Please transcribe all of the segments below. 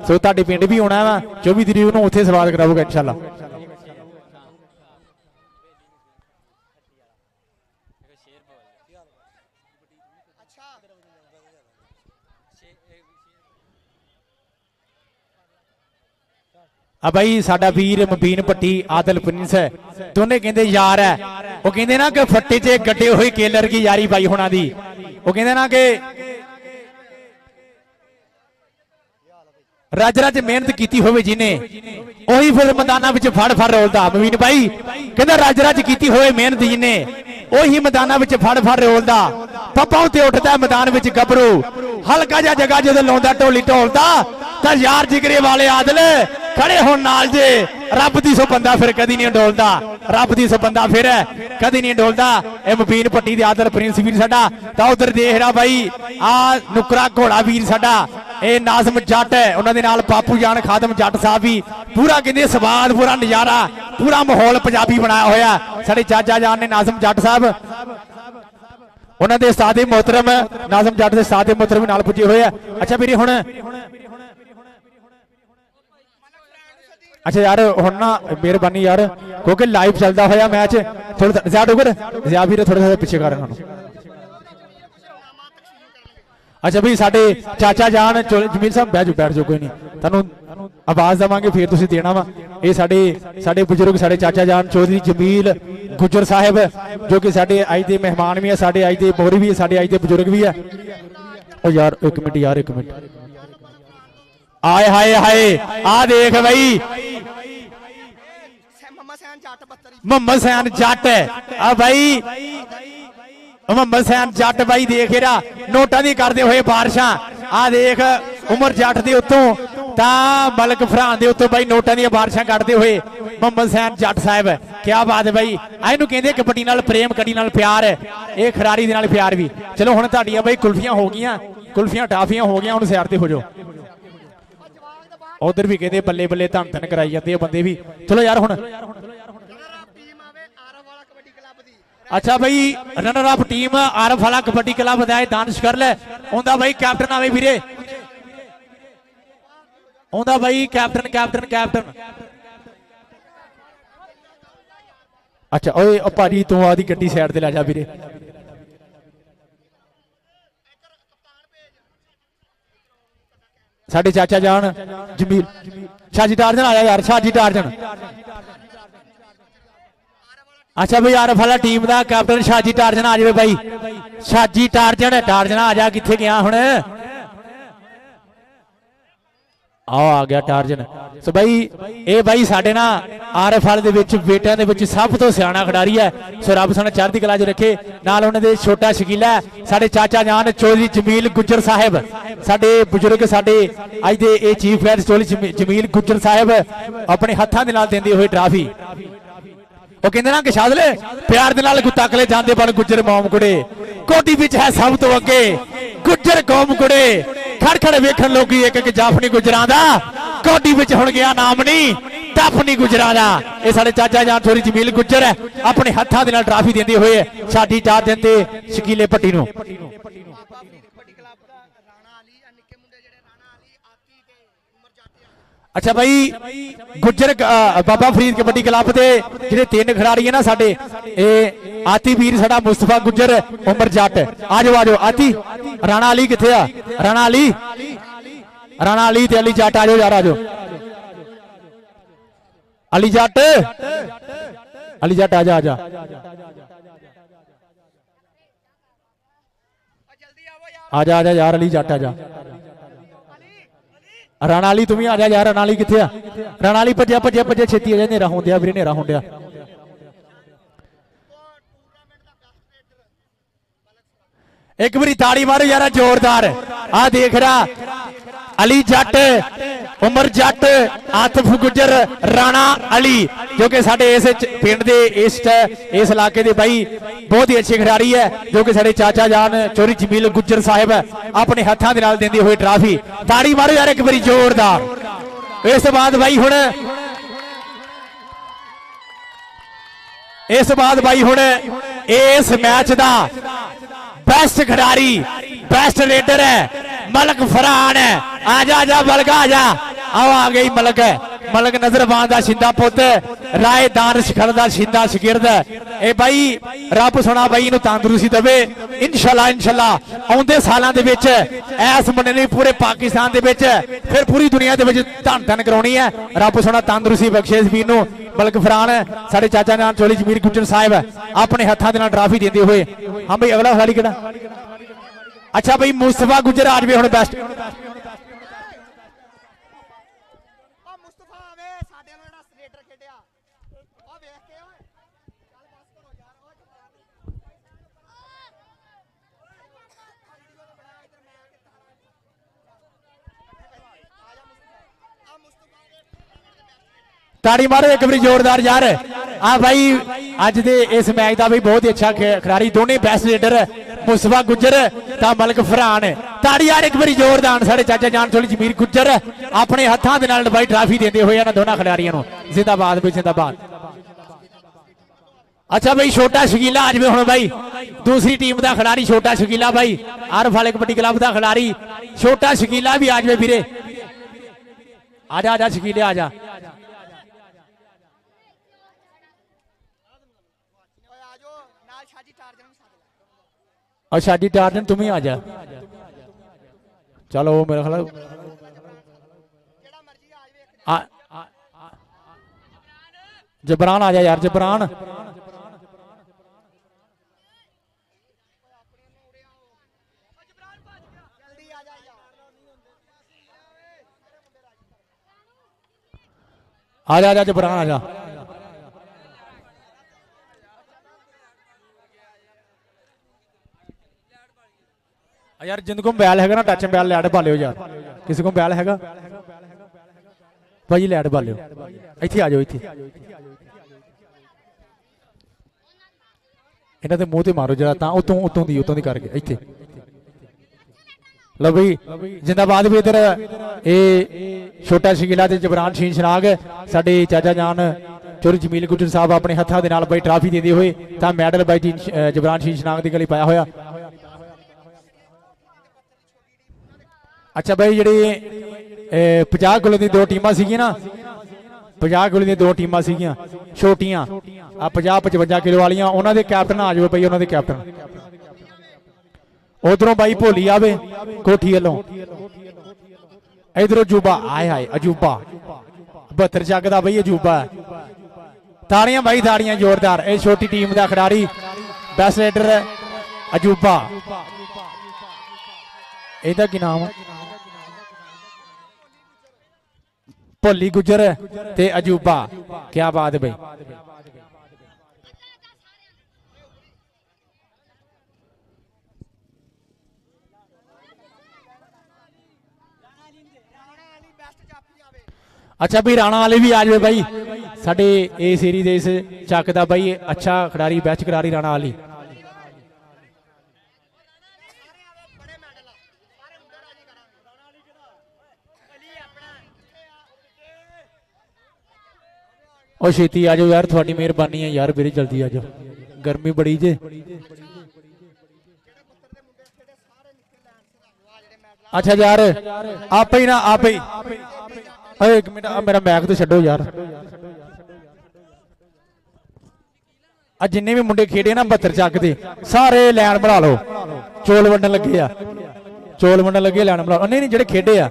सो तुहाडे पिंड भी आना वा 24 तरीक नूं उत्थे स्वागत कराऊगा इंशाअल्लाह। भाई साडा वीर मुबीन भट्टी आदल प्रिंस है दोने कहते यार है वो कहते ना कि फट्टे च गड्डे हुए केलर की यारी बाई होना दी वो कहते ना कि रज रज मेहनत की होवे जिन्हें ਉਹੀ फिर मैदाना विच फड़ फड़ रोलदा मुबीन भाई कहता रज रज की होवे मेहनत जिन्हें ਉਹੀ मैदाना विच फड़ फड़ रोलदा पप्पा ते उठदा मैदान विच गबरू हल्का जा जगह जो लाउंदा ढोली ढोलदा तां यार जिगरे वाले आदल खड़े होण नाल जे रब दी सो बंदा फिर कदी नहीं डोलदा रब दी सो बंदा फिर कदी नहीं डोलदा ए मुबीन भट्टी दे आदल प्रिंस वीर साडा तां उधर देख रहा भाई आ नुकरा घोड़ा वीर साडा ए नाज़म जट है उन्हां दे नाल बापू जान खादम जट साहब भी पूरा कहंदे स्वाद पूरा नज़ारा पूरा माहौल पंजाबी बनाया होया साडे चाचा जान ने नाज़म जट साहब उन्हां दे उस्ताद मोहतरम नाज़म जट दे उस्ताद मोहतरम नाल पुजे होए। अच्छा वीरे हुण अच्छा यार हुण ना मेहरबानी यार क्योंकि लाइव चलता होया मैच थोड़ा ज़्यादा उगर ज़्यादा भी थोड़ा सा पिछे कर अच्छा भाई साडे चाचा जान जमील साहब बैठ जाओ कोई नहीं तुहानूं आवाज़ देवांगे फिर तुसीं देना वा ये साडे बुजुर्ग साडे चाचा जान चौधरी जमील गुजर साहब जो कि साडे अज दे मेहमान भी है साडे अज दे मोहरी भी है साडे अज दे बुजुर्ग भी है। ओ यार एक मिनट आए हाय हाय आ देख भाई मोहम्मद सैन जट आ भाई मोहम्मद सैन जट भाई देख रहा नोटा दी करते हुए बारिशां आ देख उमर जट दे उत्तों तां मलक फरहान दे उत्तों भाई नोटा दी बारिशां कटते हुए मोहम्मद सैन जट साहब क्या बात है भाई इहनूं कहंदे कबड्डी नाल प्रेम कड्डी नाल प्यार ये खिडारी दे नाल प्यार भी। चलो हुण तुहाडीआं भाई कुल्फियां हो गईयां कुल्फियां टाफियां हो गईयां हुण सैर ते हो जाओ उधर भी कहते बल्ले बल्ले धन धन कराई जाते बंदे भी। चलो यार हुण अच्छा भाई रनर अप टीम आरफ वाला कबड्डी क्लब दा दानिश कर ले ओंदा भाई कैप्टन आवे वीरे ओंदा भाई कैप्टन अच्छा ओए भाजी तू आदी गड्डी साइड ते ले जा वीरे साडे चाचा जान जमील शाजी टार्जन आया यार शाजी टार्जन अच्छा भाई आरफ वाला टीम का कैप्टन शाजी टार्जन आ जाए भाई शाजी टार्जन आ जा किथे गया हुण आ गया टार्जन। सो भाई ये भाई साडे ना आरफ वाले दे विच बेटियां दे विच सब तो सियाणा खिडारी है सो रब सोने चढ़दी कला च रखे नाल उन्हां दे छोटा शकीला साडे चाचा जान चौधरी जमील गुजर साहब साडे बुजुर्ग साडे अज दे ए चीफ गेस्ट चौधरी जमील गुजर साहब अपने हत्थां दे नाल देंदे होए ट्राफी वो कहते ना कि शादले प्यार दे नाल गुत्ताकले जांदे बन गुजर मोम कुड़े कोटी विच है सब तो अगे गुजर कौम कुड़े खड़ खड़ वेखण लोगी एक एक जाफनी गुजरां दा कोटी विच हुण गया नाम नहीं टफनी गुजरां दा। ये साडे चाचा जान चौधरी जमील गुजर है अपने हत्थां दे नाल ट्राफी देंदे होए शादी चार दिन ते शकीले भट्टी नूं। अच्छा भाई गुजर बाबा फरीद कबड्डी क्लब के जिहड़े तीन खिडारी है ना साडे ए आती वीर साडा मुस्तफा गुजर उमर जट आ जाओ आती राणा अली किथे आ राणा अली ते अली जट आ जाओ यार आ जाओ अली जट आ जा आजा यार अली जट आ जा राणा अली तुम ही आ जा यार राणा अली किथे आ राणा अली भज्या भज्या भज्या छेती आ जा नेरा होंदिया वीरे नेरा होंदिया एक बारी ताड़ी मारो यार जोरदार आ देख रहा अली जट उमर जट आतिफ गुजर राणा अली जो कि साडे इस पिंड दे इस इलाके दे भाई बहुत ही अच्छे खिडारी है जो कि साडे चाचा जान चौधरी जमील गुजर साहब अपने हत्थां दे नाल देंदे होए ट्राफी ताड़ी मारो यार एक बारी जोरदार। इस बाद भाई हुण इस मैच दा बेस्ट खिडारी बेस्ट रेडर है मलक फरहान है आजा आजा मलका आजा आओ आ गई मलक मलक नजरबान दा शिंदा पुत रायदान शिखर दा शिंदा शगिरद ए भाई रब सोना भाई इनू तंदुरुस्ती देवे इंशाल्लाह आउंदे सालां दे विच इस मुंडे ने पूरे पाकिस्तान दे विच फिर पूरी दुनिया दे विच धन धन कराउणी है रब सोना तंदुरुस्ती बख्शे इस वीर नू बल्क फरान साडे चाचा नाम चोली जमीर गुज्जर साहिब अपने हत्थां दे नाल ट्राफी देंदे हुए हां भाई अगला खिलाड़ी केड़ा अच्छा भाई मुस्तफा गुजर आज भी हुण बेस्ट ताड़ी मारो एक बार जोरदार यार हाँ भाई अज दे इस मैच का भी बहुत ही अच्छा खिलाड़ी दोनों बेस्ट लीडर मुस्तफा गुजर ता मलक फरहान ताड़ी यार एक बार जोरदार साढ़े चाचा जान चोली जमीर गुजर अपने हथां दे नाल भाई ट्राफी देते हुए इन्हां दोनों खिलाड़ियों को जिंदाबाद भाई जिंदाबाद। अच्छा भाई छोटा शकीला आज भी हुण भाई दूसरी टीम का खिलाड़ी छोटा शकीला भाई आर फाले कबड्डी क्लब का खिलाड़ी छोटा शकीला भी आज भी वीरे आजा आजा शकीले आजा और शादी टार्जन तुम ही आ जा चलो वो मेरा ख्याल जबरान आ जा यार जबरान आ जा जबरान आ जा यार जिन को मोबाइल है ना टच मोबाइल लैट पा लियो यार किसी को मोबाइल है भाई लैट पा लियो इत्थे आ जाओ इत्थे इन्हां दे मूंह ते मारो जरा तां उतों दी करके इत्थे लो भाई जिंदाबाद भी इधर ए छोटा शकीला ते जबरान शीन शनाग साडे चाचा जान चोरी जमील गुजर साहब अपने हत्थां दे नाल भाई ट्राफी देंदे हुए तां मैडल भाई जबरान शीन शनाग दी गली पाया होया। अच्छा भाई जी 50 किलो दी दो टीमां सी ना 50 किलो दी दो टीमां सी छोटियां आ 50-55 किलो वाली उन्होंने कैप्टन आ जाओ भाई उन्होंने कैप्टन उधरों भाई भोली आवे कोठी वालों इधरों अजूबा आए हाय अजूबा 72 जग का भाई अजूबा ताड़ियां भाई ताड़ियां जोरदार ये छोटी टीम का खिलाड़ी बेस्ट रेडर अजूबा ਇਹਦਾ ਕੀ ਨਾਮ ਭੋਲੀ ਗੁਜਰ ਤੇ ਅਜੂਬਾ ਕੀ ਬਾਤ ਹੈ ਬਈ अच्छा भाई राणा वाले भी आ जाए भाई साडे ए सीरीज इस चक का भाई अच्छा खिलाड़ी बेस्ट खिलाड़ी राणा वाली और छेती आ जाओ यार थोड़ी मेहरबानी है यार मेरी जल्दी आ जाओ गर्मी बड़ी जे अच्छा यार आप ही ना आप ही एक मिनट मेरा मैक तो छो यार जिन्ने भी मुंडे खेडे ना 72 चक दे सारे लैन बना लो चौल वंडन लगे चौल वंडन लगे लैन बना लो नहीं नहीं जेडे खेडे आ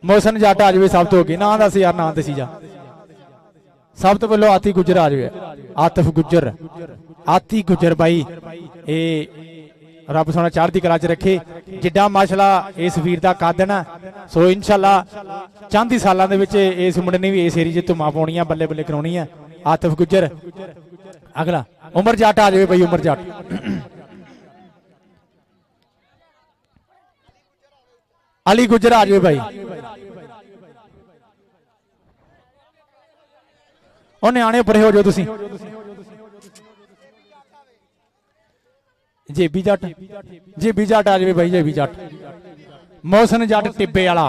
मोहसन जट आ जाए सब तो होगी ना दस यार ना दसी जा सब तो पहलो आती गुजर आ जाए आतिफ गुजर आती गुजर भाई ये रब सोना चढ़ती कला च रखे जिड्डा माशाला इस वीर का कद ना सो इंशाल्लाह चांदी सालों के इस मुंडे ने भी इस एरिए च धुमा पाउणियां बल्ले बल्ले कराउणी है आतिफ गुजर अगला उमर जट आ जाए भाई उमर जट अली गुजर आ जाए भाई और न्याणे परे हो जाओ तुसी जेबी जट आ जाए भाई जेबी जट मोहसन जट टिब्बे वाला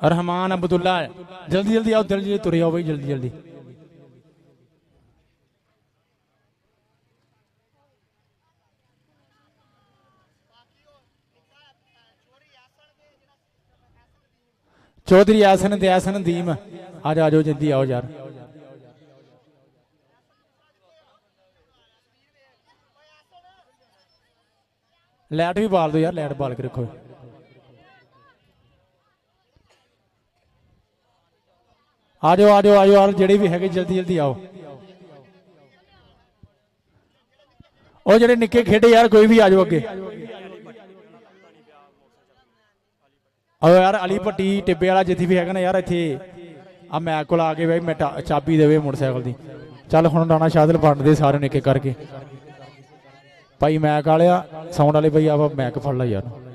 रहमान अब्दुल्ला जल्दी जल्दी आओ, जल्दी जल्दी तुरे आओ भाई, जल्दी जल्दी। चौधरी आसन ते आसन दीम आज आ जाओ, जल्दी आओ यार। लाइट भी बाल दो यार, लाइट बाल के रखो। आ जाओ आ जाओ आ जाओ यार, जेड़े भी है जल्दी जल्दी आओ। और जेड़े निक्के खेडे यार कोई भी आ जाओ अगे। आओ यार अली भट्टी टिब्बे वाला जिथे भी है ना यार, इतने आ मैक को आके भाई मैं चाबी देवे मोटरसाइकिल की। चल हुण राणा शादल वंड दे सारे निक्के करके। भाई मैक वाले साउंड वाले भाई आप मैक फड़ ला यार।